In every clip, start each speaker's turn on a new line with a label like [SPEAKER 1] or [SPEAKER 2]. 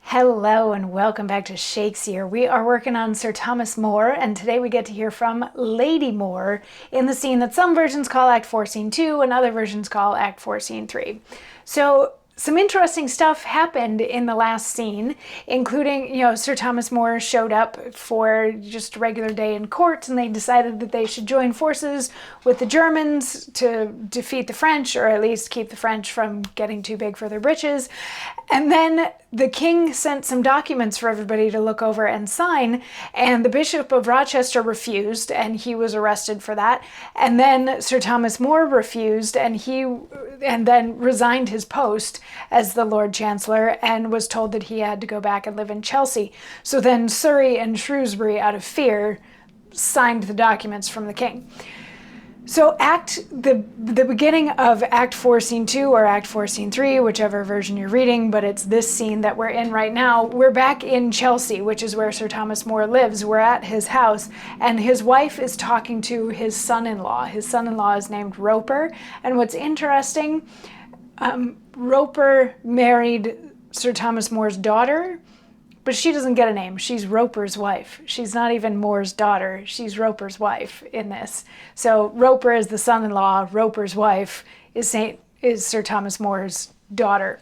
[SPEAKER 1] Hello and welcome back to Shakesyear. We are working on Sir Thomas More, and today we get to hear from Lady More in the scene that some versions call Act 4, Scene 2, and other versions call Act 4, Scene 3. So some interesting stuff happened in the last scene, including, Sir Thomas More showed up for just a regular day in court, and they decided that they should join forces with the Germans to defeat the French, or at least keep the French from getting too big for their britches. And then the king sent some documents for everybody to look over and sign, and the Bishop of Rochester refused, and he was arrested for that. And then Sir Thomas More refused, and then resigned his post as the Lord Chancellor and was told that he had to go back and live in Chelsea. So then Surrey and Shrewsbury, out of fear, signed the documents from the king. So the beginning of Act 4, Scene 2 or Act 4, Scene 3, whichever version you're reading, but it's this scene that we're in right now. We're back in Chelsea, which is where Sir Thomas More lives. We're at his house, and his wife is talking to his son-in-law. His son-in-law is named Roper, and what's interesting, Roper married Sir Thomas More's daughter, but she doesn't get a name. She's Roper's wife. She's not even More's daughter. She's Roper's wife in this. So Roper is the son-in-law. Roper's wife is Sir Thomas More's daughter.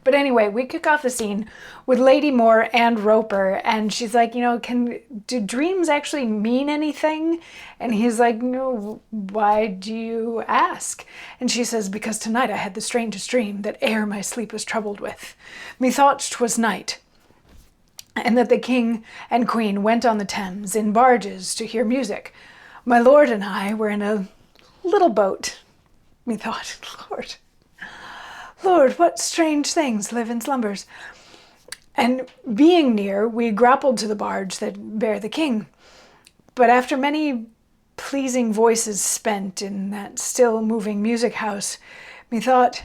[SPEAKER 1] But anyway, we kick off the scene with Lady More and Roper, and she's like, do dreams actually mean anything? And he's like, no, why do you ask? And she says, because tonight I had the strangest dream that e'er my sleep was troubled with. Methought 'twas night, and that the king and queen went on the Thames in barges to hear music. My lord and I were in a little boat. Methought, Lord, what strange things live in slumbers. And being near, we grappled to the barge that bare the king. But after many pleasing voices spent in that still moving music house, methought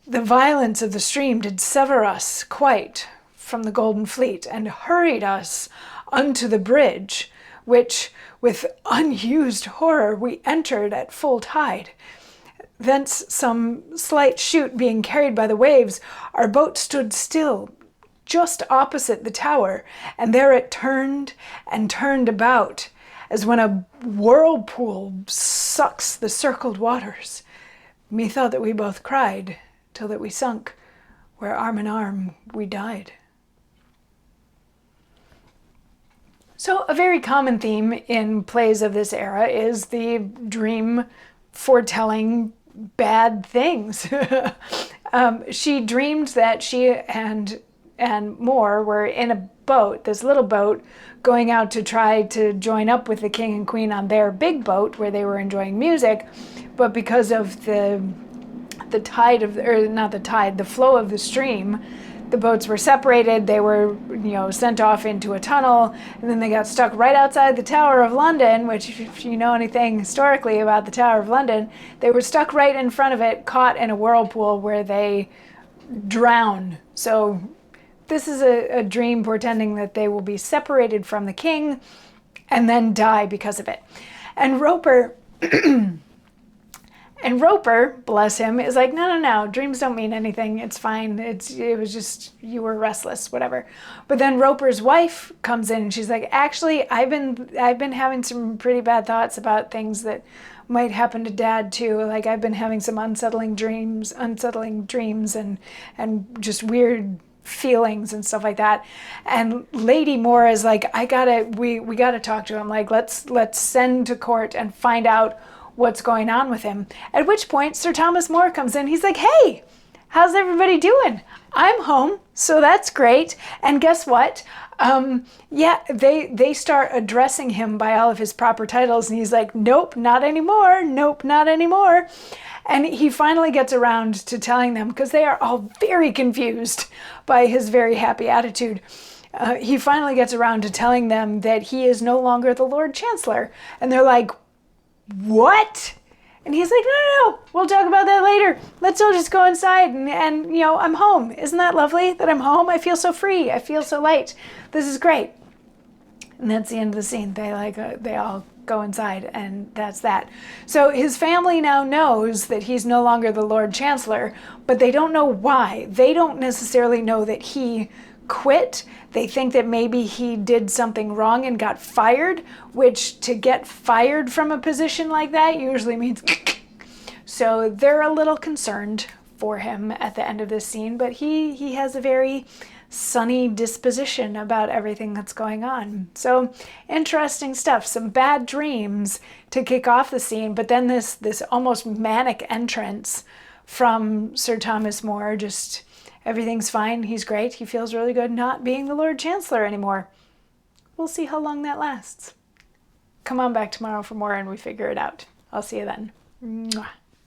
[SPEAKER 1] the violence of the stream did sever us quite from the Golden Fleet, and hurried us unto the bridge, which with unused horror we entered at full tide. Thence some slight shoot being carried by the waves, our boat stood still just opposite the tower, and there it turned and turned about, as when a whirlpool sucks the circled waters. Methought that we both cried till that we sunk, where arm in arm we died. So a very common theme in plays of this era is the dream foretelling bad things. She dreamed that she and More were in a boat, this little boat, going out to try to join up with the king and queen on their big boat where they were enjoying music, but because of the flow of the stream, the boats were separated. They were, sent off into a tunnel, and then they got stuck right outside the Tower of London, which, if you know anything historically about the Tower of London, they were stuck right in front of it, caught in a whirlpool where they drown. So this is a dream portending that they will be separated from the king and then die because of it. And Roper, bless him, is like, no, dreams don't mean anything. It's fine. It was just, you were restless, whatever. But then Roper's wife comes in and she's like, actually, I've been having some pretty bad thoughts about things that might happen to Dad too. Like, I've been having some unsettling dreams and just weird feelings and stuff like that. And Lady More is like, we gotta talk to him. Like, let's send to court and find out what's going on with him. At which point Sir Thomas More comes in. He's like, hey, how's everybody doing? I'm home, so that's great. And guess what? They start addressing him by all of his proper titles, and he's like, nope, not anymore. Nope, not anymore. And he finally gets around to telling them, because they are all very confused by his very happy attitude. He finally gets around to telling them that he is no longer the Lord Chancellor. And they're like, what? And he's like, no, we'll talk about that later. Let's all just go inside and I'm home. Isn't that lovely that I'm home? I feel so free. I feel so light. This is great. And that's the end of the scene. They all go inside, and that's that. So his family now knows that he's no longer the Lord Chancellor, but they don't know why. They don't necessarily know that he quit. They think that maybe he did something wrong and got fired, which to get fired from a position like that usually means so they're a little concerned for him at the end of this scene, but he has a very sunny disposition about everything that's going on. So interesting stuff. Some bad dreams to kick off the scene, but then this almost manic entrance from Sir Thomas More. Just everything's fine. He's great. He feels really good not being the Lord Chancellor anymore. We'll see how long that lasts. Come on back tomorrow for more and we figure it out. I'll see you then. Mwah.